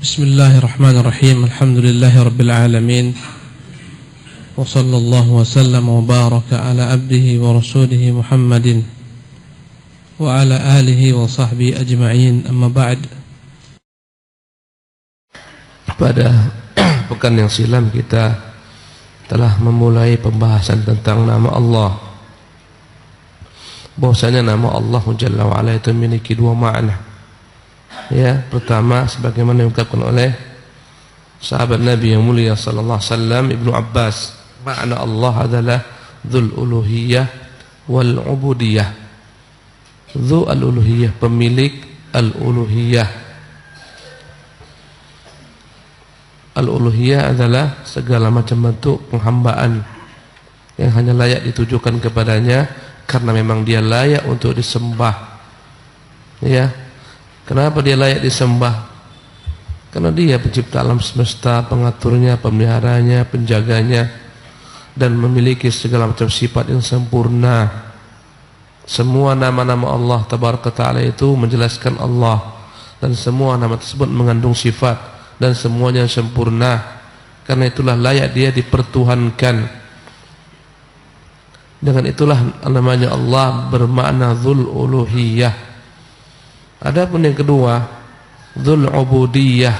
Bismillahirrahmanirrahim. Alhamdulillahirabbil alamin. Wa sallallahu wa sallam wa baraka ala abdihi wa rasulihi Muhammadin wa ala alihi wa sahbihi ajma'in. Amma ba'd. Pada pekan yang silam kita telah memulai pembahasan tentang nama Allah. Bahwasanya nama Allah Jalla wa Ala itu memiliki dua makna. Ya, pertama sebagaimana diungkapkan oleh sahabat Nabi yang mulia sallallahu alaihi wasallam Ibnu Abbas, makna Allah adalah dzul uluhiyah wal ubudiyah. Dzu al-uluhiyah, pemilik al-uluhiyah. Al-uluhiyah adalah segala macam bentuk penghambaan yang hanya layak ditujukan kepadanya karena memang dia layak untuk disembah. Ya. Kenapa dia layak disembah? Karena dia pencipta alam semesta, pengaturnya, pemeliharanya, penjaganya, dan memiliki segala macam sifat yang sempurna. Semua nama-nama Allah Tabaraka Ta'ala itu menjelaskan Allah, dan semua nama tersebut mengandung sifat, dan semuanya sempurna. Karena itulah layak dia dipertuhankan. Dengan itulah namanya Allah bermakna dzul uluhiyah. Adapun yang kedua, dzul ubudiyah,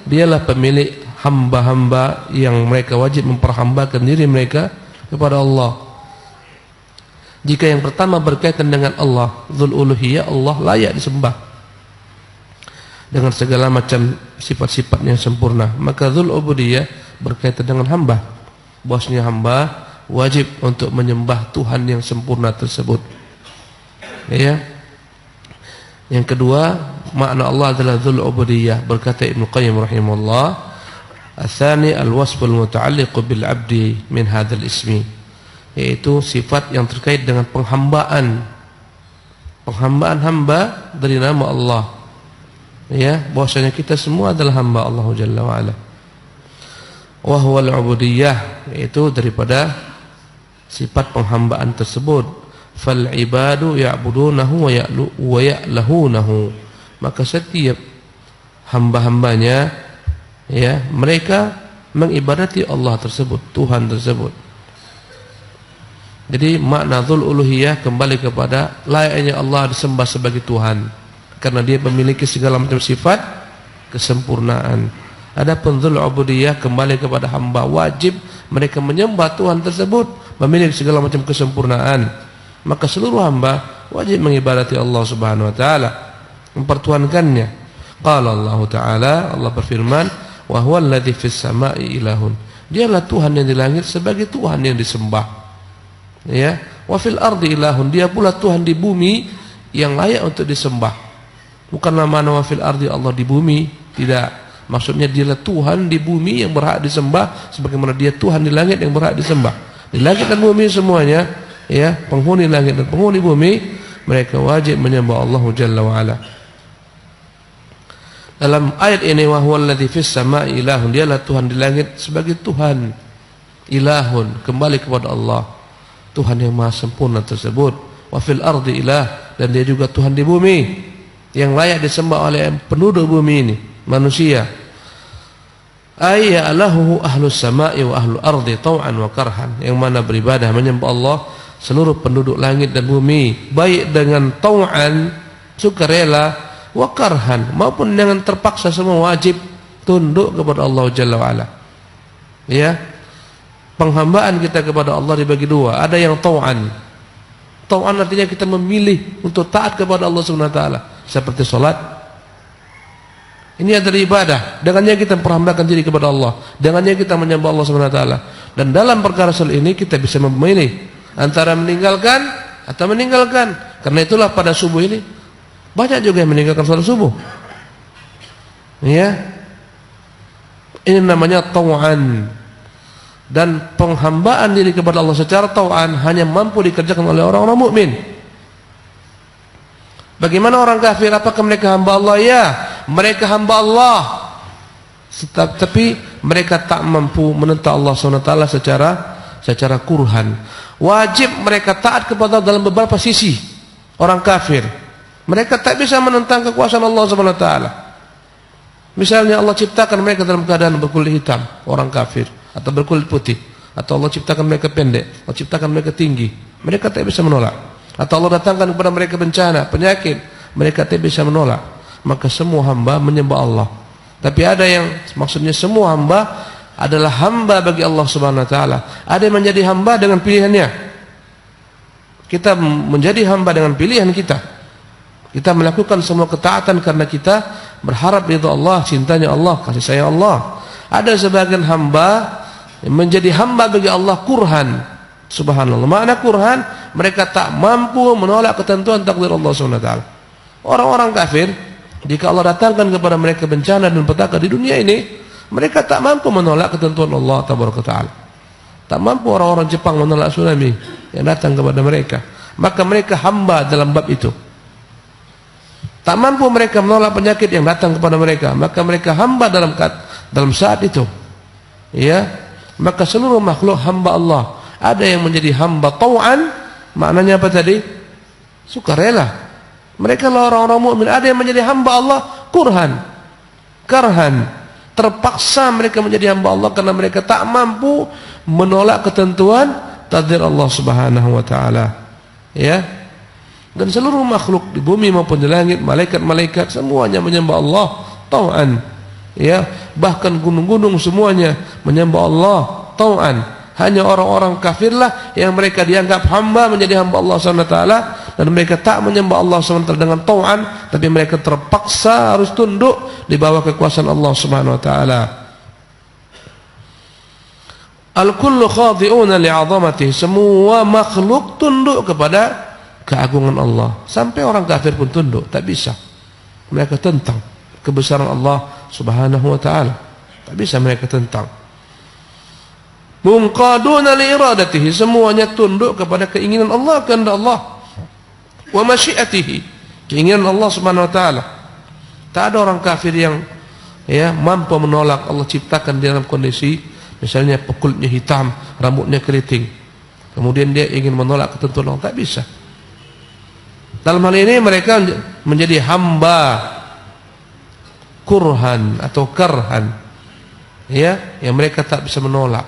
dialah pemilik hamba-hamba yang mereka wajib memperhambakan diri mereka kepada Allah. Jika yang pertama berkaitan dengan Allah, dzul uluhiyah, Allah layak disembah dengan segala macam sifat-sifat yang sempurna. Maka dzul ubudiyah berkaitan dengan hamba, bahwasanya hamba wajib untuk menyembah Tuhan yang sempurna tersebut. Ya. Yang kedua, makna Allah adalah dzul ubudiyah. Berkata Ibnu Qayyim rahimahullah, "Ats-tsani al-wasful muta'alliq bil 'abdi min hadzal ismi." Yaitu sifat yang terkait dengan penghambaan. Penghambaan hamba dari nama Allah. Ya, bahwasanya kita semua adalah hamba Allah Jalla wa Ala. Wa huwa al-ubudiyah, yaitu daripada sifat penghambaan tersebut. Fal ibadu ya'budunahu wa ya'lahunahu. Maka setiap hamba-hambanya, ya, mereka mengibadati Allah tersebut, Tuhan tersebut. Jadi makna dzul uluhiyah kembali kepada layaknya Allah disembah sebagai Tuhan karena dia memiliki segala macam sifat kesempurnaan. Adapun dzul ubudiyah kembali kepada hamba, wajib mereka menyembah Tuhan tersebut, memiliki segala macam kesempurnaan. Maka seluruh hamba wajib mengibadati Allah Subhanahu wa taala, mempertuhankannya. Qala Allah Ta'ala, Allah berfirman, "Wa huwal ladzi fis sama'i ilahun." Dialah Tuhan yang di langit sebagai Tuhan yang disembah. Ya, wa fil ardi ilahun, dia pula Tuhan di bumi yang layak untuk disembah. Bukanlah mana wa fil ardi Allah di bumi, tidak. Maksudnya dialah Tuhan di bumi yang berhak disembah sebagaimana dia Tuhan di langit yang berhak disembah. Di langit dan bumi semuanya, ya, penghuni langit dan penghuni bumi, mereka wajib menyembah Allah Jalla wa Ala. Dalam ayat ini, wa huwal ladzi fis sama'i ilahun, dialah Tuhan di langit sebagai Tuhan. Ilahun, kembali kepada Allah, Tuhan yang maha sempurna tersebut. Wa fil ardi ilah, dan dia juga Tuhan di bumi yang layak disembah oleh penduduk bumi ini, manusia. Ayya lahu ahlus sama'i wa ahlul ardi tau'an wa karhan, yang mana beribadah menyembah Allah seluruh penduduk langit dan bumi, baik dengan tau'an, sukarela, wa karhan, maupun dengan terpaksa, semua wajib tunduk kepada Allah Jalla wa Ala. Ya. Penghambaan kita kepada Allah dibagi dua. Ada yang tau'an. Tau'an artinya kita memilih untuk taat kepada Allah Subhanahu wa taala, seperti salat. Ini adalah ibadah. Dengannya kita memperhambakan diri kepada Allah. Dengannya kita menyembah Allah Subhanahu wa taala. Dan dalam perkara seperti ini kita bisa memilih antara meninggalkan atau meninggalkan. Karena itulah pada subuh ini banyak juga yang meninggalkan salat subuh. Ya. Ini namanya tau'an. Dan penghambaan diri kepada Allah secara tau'an hanya mampu dikerjakan oleh orang-orang mukmin. Bagaimana orang kafir? Apakah mereka hamba Allah? Ya, mereka hamba Allah. Tapi mereka tak mampu menentang Allah SWT secara kurhan. Wajib mereka taat kepada dalam beberapa sisi. Orang kafir, mereka tak bisa menentang kekuasaan Allah SWT. Misalnya Allah ciptakan mereka dalam keadaan berkulit hitam, orang kafir, atau berkulit putih, atau Allah ciptakan mereka pendek, Allah ciptakan mereka tinggi, mereka tak bisa menolak. Atau Allah datangkan kepada mereka bencana, penyakit, mereka tak bisa menolak. Maka semua hamba menyembah Allah. Tapi ada yang maksudnya semua hamba adalah hamba bagi Allah Subhanahu wa taala. Ada yang menjadi hamba dengan pilihannya. Kita menjadi hamba dengan pilihan kita. Kita melakukan semua ketaatan karena kita berharap ridha Allah, cintanya Allah, kasih sayang Allah. Ada sebagian hamba yang menjadi hamba bagi Allah kurhan. Subhanallah. Makna kurhan, mereka tak mampu menolak ketentuan takdir Allah Subhanahu wa taala. Orang-orang kafir, jika Allah datangkan kepada mereka bencana dan petaka di dunia ini, mereka tak mampu menolak ketentuan Allah Taala. Tak mampu orang-orang Jepang menolak tsunami yang datang kepada mereka. Maka mereka hamba dalam bab itu. Tak mampu mereka menolak penyakit yang datang kepada mereka. Maka mereka hamba dalam saat itu. Ya, maka seluruh makhluk hamba Allah. Ada yang menjadi hamba tau'an, maknanya apa tadi? Sukarela. Mereka lah orang-orang mukmin. Ada yang menjadi hamba Allah kurhan, karhan. Terpaksa mereka menjadi hamba Allah karena mereka tak mampu menolak ketentuan takdir Allah Subhanahu wa taala. Ya. Dan seluruh makhluk di bumi maupun di langit, malaikat-malaikat semuanya menyembah Allah tau'an. Ya, bahkan gunung-gunung semuanya menyembah Allah tau'an. Hanya orang-orang kafirlah yang mereka dianggap hamba menjadi hamba Allah Subhanahu wa taala dan mereka tak menyembah Allah Subhanahu wa taala dengan tau'an, tapi mereka terpaksa harus tunduk di bawah kekuasaan Allah Subhanahu wa taala. Al-kullu khadi'una li'azamatihi, semua makhluk tunduk kepada keagungan Allah. Sampai orang kafir pun tunduk, tak bisa. Mereka tentang kebesaran Allah Subhanahu wa taala. Tak bisa mereka tentang. Munqaduna liiradatihi, semuanya tunduk kepada keinginan Allah, kehendak Allah. Wa masyiatihi, keinginan Allah Subhanahu wa taala. Tak ada orang kafir yang mampu menolak Allah ciptakan di dalam kondisi misalnya kulitnya hitam, rambutnya keriting. Kemudian dia ingin menolak ketentuan Allah, tak bisa. Dalam hal ini mereka menjadi hamba kurhan atau karhan. Ya, yang mereka tak bisa menolak.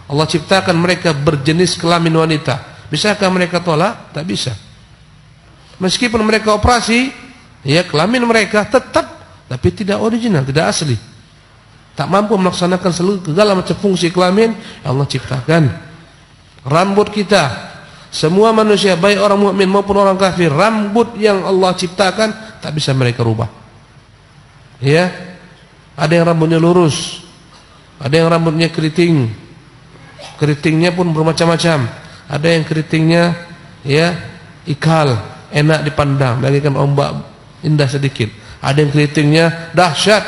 Allah ciptakan mereka berjenis kelamin wanita. Bisakah mereka tolak? Tak bisa. Meskipun mereka operasi, kelamin mereka tetap, tapi tidak original, tidak asli. Tak mampu melaksanakan segala macam fungsi kelamin yang Allah ciptakan. Rambut kita, semua manusia, baik orang mukmin maupun orang kafir, rambut yang Allah ciptakan tak bisa mereka rubah. Ya, ada yang rambutnya lurus, ada yang rambutnya keriting. Keritingnya pun bermacam-macam. Ada yang keritingnya ikal, enak dipandang, bagaikan ombak, indah sedikit. Ada yang keritingnya dahsyat,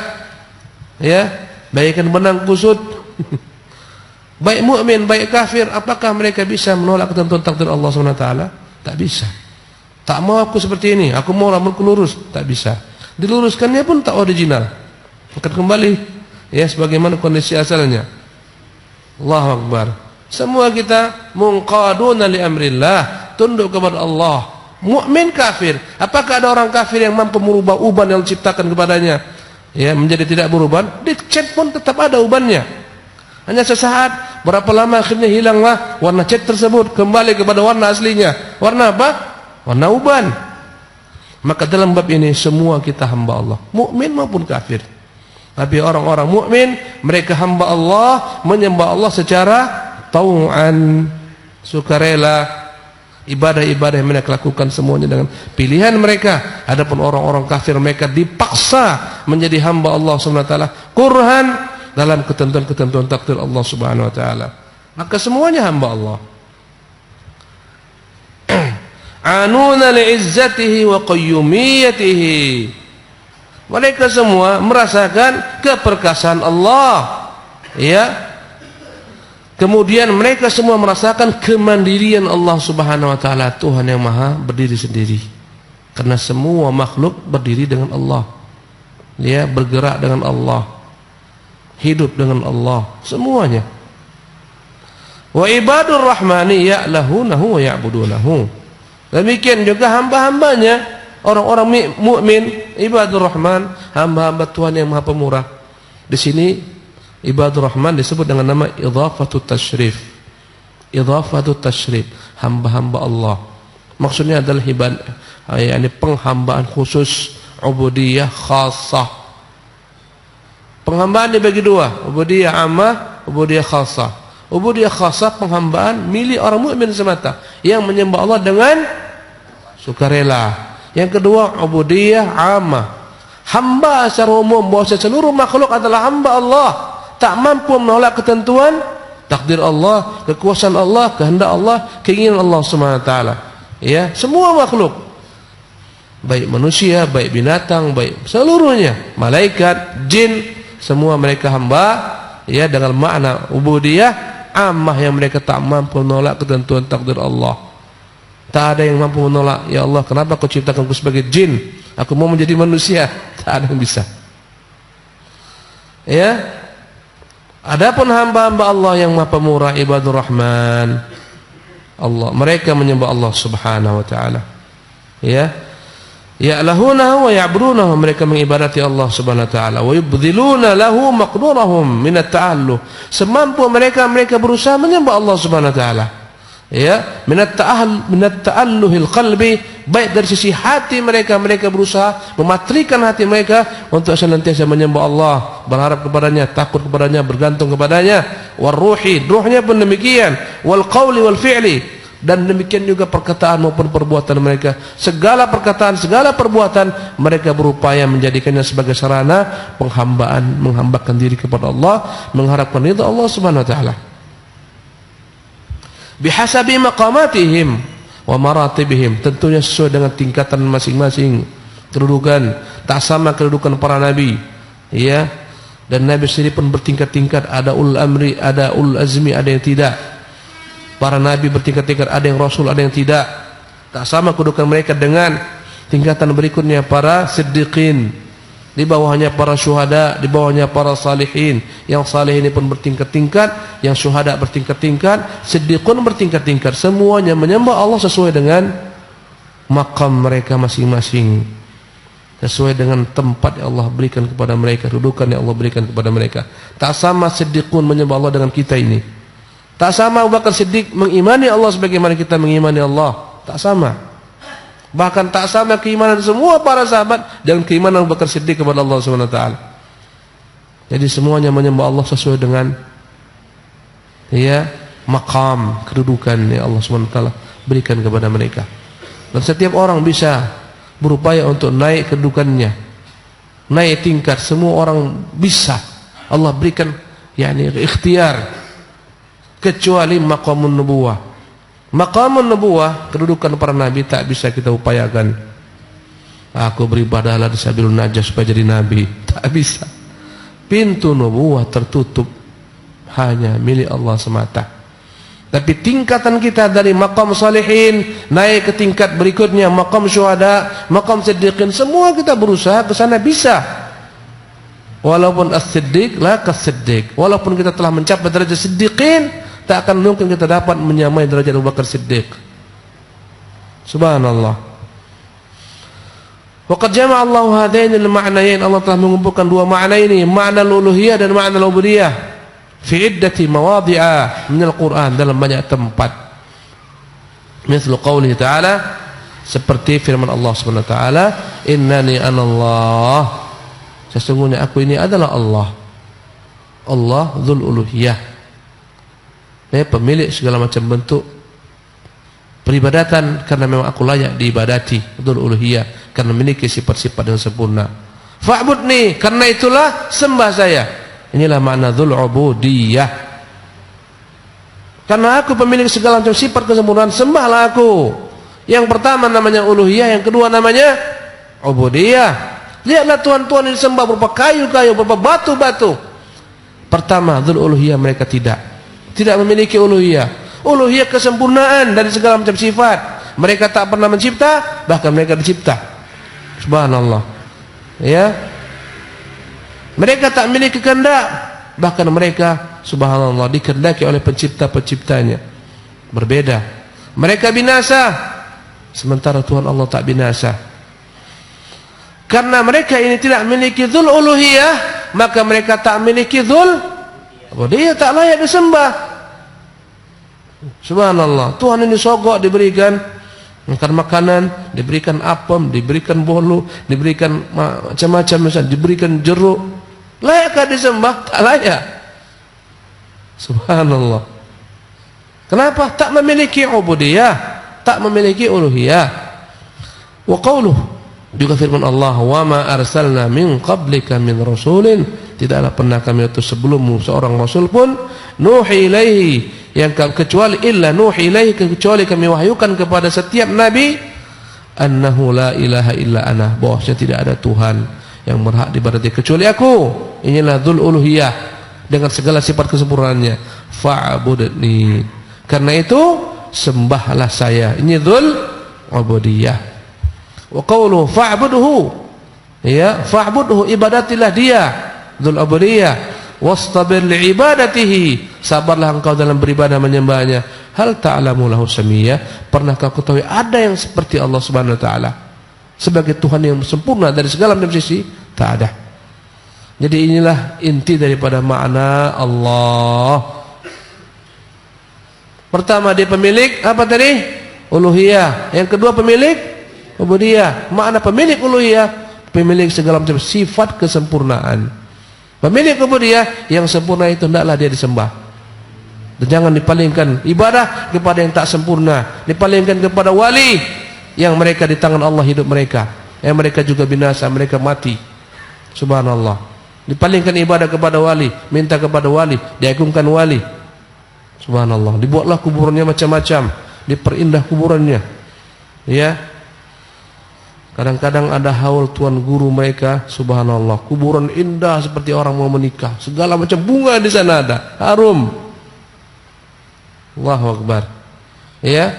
bagaikan benang kusut. Baik mukmin, baik kafir, apakah mereka bisa menolak ketentuan takdir Allah Subhanahu wa taala? Tak bisa. Tak mau aku seperti ini, aku mau rambutku lurus, tak bisa. Diluruskannya pun tak original. Akan kembali sebagaimana kondisi asalnya. Allahu Akbar. Semua kita munqaduna li amrillah, tunduk kepada Allah. Mukmin kafir, apakah ada orang kafir yang mampu merubah uban yang diciptakan kepadanya menjadi tidak beruban? Dicat pun tetap ada ubannya. Hanya sesaat, berapa lama akhirnya hilanglah warna cat tersebut, kembali kepada warna aslinya. Warna apa? Warna uban. Maka dalam bab ini semua kita hamba Allah, mukmin maupun kafir. Tapi orang-orang mukmin mereka hamba Allah, menyembah Allah secara tau'an, sukarela. Ibadah-ibadah yang mereka lakukan semuanya dengan pilihan mereka. Adapun orang-orang kafir mereka dipaksa menjadi hamba Allah Subhanahu wa taala kurhan dalam ketentuan-ketentuan takdir Allah Subhanahu wa taala. Maka semuanya hamba Allah. Anuna li'izzatihi wa qayyumiyatihi. Mereka semua merasakan keperkasaan Allah. Kemudian mereka semua merasakan kemandirian Allah Subhanahu wa taala, Tuhan yang Maha berdiri sendiri. Karena semua makhluk berdiri dengan Allah. Bergerak dengan Allah. Hidup dengan Allah, semuanya. Wa ibadur rahmani ya'lahunahu wa ya'budunahu. Demikian juga hamba-hambanya Orang-orang mukmin, ibadur rahman, hamba-hamba Tuhan yang Maha Pemurah. Di sini ibadur rahman disebut dengan nama idhafatut tasyrif. Idhafatut tasyrif, hamba-hamba Allah. Maksudnya adalah penghambaan khusus, ubudiyah khassah. Penghambaan dibagi dua, ubudiyah ammah, ubudiyah khassah. Ubudiyah khassah penghambaan milik orang mukmin semata yang menyembah Allah dengan sukarela. Yang kedua ubudiyah ammah, hamba secara umum bahwa seluruh makhluk adalah hamba Allah, tak mampu menolak ketentuan takdir Allah, kekuasaan Allah, kehendak Allah, keinginan Allah SWT. Ya, semua makhluk, baik manusia, baik binatang, baik seluruhnya, malaikat, jin, semua mereka hamba, ya, dengan makna ubudiyah ammah yang mereka tak mampu menolak ketentuan takdir Allah. Tak ada yang mampu menolak, ya Allah, kenapa kau ciptakan aku sebagai jin? Aku mau menjadi manusia. Tak ada yang bisa. Ya. Adapun hamba-hamba Allah yang Maha Pemurah, ibadur rahman, Allah, mereka menyembah Allah Subhanahu wa taala. Ya. Ya'lahunahu wa ya'budunahu, mereka mengibadati Allah Subhanahu wa taala, wa yubdhiluna lahu maqdurahum min at-ta'alluh. Semampu mereka berusaha menyembah Allah Subhanahu wa taala. Ya, minat ta'alluhil qalbi, baik dari sisi hati mereka berusaha mematrikan hati mereka untuk senantiasa menyembah Allah, berharap kepadanya, takut kepadanya, bergantung kepadanya. Waruhi, ruhnya pun demikian. Wal qawli wal fi'li, dan demikian juga perkataan maupun perbuatan mereka. Segala perkataan, segala perbuatan mereka berupaya menjadikannya sebagai sarana penghambaan, menghambakan diri kepada Allah, mengharapkan ridha Allah Subhanahu wa taala. Bihasabi maqamatihim wa maratibihim, tentunya sesuai dengan tingkatan masing-masing kedudukan. Tak sama kedudukan para nabi, ya, dan nabi sendiri pun bertingkat-tingkat, ada ulul amri, ada ulul azmi, ada yang tidak. Para nabi bertingkat-tingkat, ada yang rasul, ada yang tidak. Tak sama kedudukan mereka dengan tingkatan berikutnya para siddiqin, di bawahnya para syuhada, di bawahnya para salihin. Yang salih ini pun bertingkat-tingkat, yang syuhada bertingkat-tingkat, siddiqun bertingkat-tingkat. Semuanya menyembah Allah sesuai dengan maqam mereka masing-masing, sesuai dengan tempat yang Allah berikan kepada mereka, kedudukan yang Allah berikan kepada mereka. Tak sama siddiqun menyembah Allah dengan kita ini. Tak sama Abu Bakar Siddiq mengimani Allah sebagaimana kita mengimani Allah. Tak sama. Bahkan tak sama keimanan semua para sahabat dengan keimanan Abu Bakar Siddiq kepada Allah Subhanahu wa taala. Jadi semuanya menyembah Allah sesuai dengan, ya, maqam, kedudukan yang Allah Subhanahu wa taala berikan kepada mereka. Dan setiap orang bisa berupaya untuk naik kedudukannya, naik tingkat. Semua orang bisa Allah berikan, yakni ikhtiar, kecuali maqamun nubuwah. Maqamun nubuwah, kedudukan para nabi, tak bisa kita upayakan. Aku beribadahlah di sabilun najah supaya jadi nabi. Tak bisa. Pintu nubuwah tertutup, hanya milik Allah semata. Tapi tingkatan kita dari maqam salihin naik ke tingkat berikutnya, maqam syuhada, maqam siddiqin, semua kita berusaha ke sana bisa. Walaupun as-siddiq la kas-siddiq, walaupun kita telah mencapai derajat siddiqin, tak akan mungkin kita dapat menyamai derajat Abu Bakar Siddiq. Subhanallah. Waqad jama'a Allah hadaini al-ma'nayain, Allah telah mengumpulkan dua makna ini, makna al-uluhiyah dan makna al-ubudiyah, fi iddati mawadhi'a min al-Qur'an, dalam banyak tempat. Misal qawlihi ta'ala, seperti firman Allah Subhanahu wa taala, innani anallah, sesungguhnya aku ini adalah Allah. Allah dzul uluhiyah, pemilik segala macam bentuk peribadatan, karena memang aku layak diibadati, dzul uluhiyah, karena memiliki sifat-sifat yang sempurna. Fa'budni, karena itulah sembah saya. Inilah makna dzul ubudiyah. Karena aku pemilik segala macam sifat kesempurnaan, sembahlah aku. Yang pertama namanya uluhiyah, yang kedua namanya ubudiyah. Lihatlah tuhan-tuhan yang disembah berupa kayu-kayu, berupa batu-batu. Pertama, dzul uluhiyah mereka tidak memiliki uluhiyah. Uluhiyah kesempurnaan dari segala macam sifat. Mereka tak pernah mencipta, bahkan mereka dicipta. Subhanallah. Ya. Mereka tak memiliki kehendak, bahkan mereka, subhanallah, dikehendaki oleh pencipta-penciptanya. Berbeda. Mereka binasa, sementara Tuhan Allah tak binasa. Karena mereka ini tidak memiliki dzul uluhiyah, maka mereka tak memiliki dzul ubudiyah, tak layak disembah. Subhanallah. Tuhan ini sogok diberikan makan makanan, diberikan apem, diberikan bolu, diberikan macam-macam, misalnya diberikan jeruk. Layakkah disembah? Tak layak. Subhanallah. Kenapa? Tak memiliki ubudiyah, tak memiliki uluhiyah. Wa qauluhu, juga firman Allah, wa ma arsalna min qablika min rasulin, tidaklah pernah kami utus sebelummu seorang rasul pun, nuhi ilaihi, yang kecuali illa nuhi ilaihi, kecuali kami wahyukan kepada setiap nabi, annahu la ilaha illa ana, bahwasanya tidak ada Tuhan yang berhak diibadati kecuali aku. Inilah dzul uluhiyah dengan segala sifat kesempurnaannya. Fa'budni, karena itu sembahlah saya. Ini dzul ubudiyah. Wa qawluhu fa'budhu, ya, fa'budhu, ibadatilah dia, dzul ubudiyah. Wastabir li'ibadatihi, sabarlah engkau dalam beribadah menyembahnya. Hal ta'lamu lahu samiyya, pernahkah kau ketahui ada yang seperti Allah Subhanahu wa taala sebagai Tuhan yang sempurna dari segala macam sisi? Tak ada. Jadi inilah inti daripada makna Allah. Pertama, dia pemilik apa tadi? Uluhiyah. Yang kedua, pemilik ubudiyah. Makna pemilik uluhiyah, pemilik segala macam sifat kesempurnaan. Pemilik ubudiyah, yang sempurna itu hendaklah dia disembah. Dan jangan dipalingkan ibadah kepada yang tak sempurna, dipalingkan kepada wali yang mereka di tangan Allah hidup mereka, yang mereka juga binasa, mereka mati. Subhanallah. Dipalingkan ibadah kepada wali, minta kepada wali, diagungkan wali. Subhanallah. Dibuatlah kuburannya macam-macam, diperindah kuburannya. Ya. Kadang-kadang ada haul tuan guru mereka, subhanallah, kuburan indah seperti orang mau menikah, segala macam bunga di sana ada, harum. Allahu Akbar. Ya.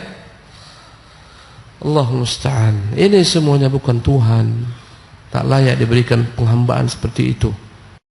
Allah musta'an. Ini semuanya bukan Tuhan. Tak layak diberikan penghambaan seperti itu.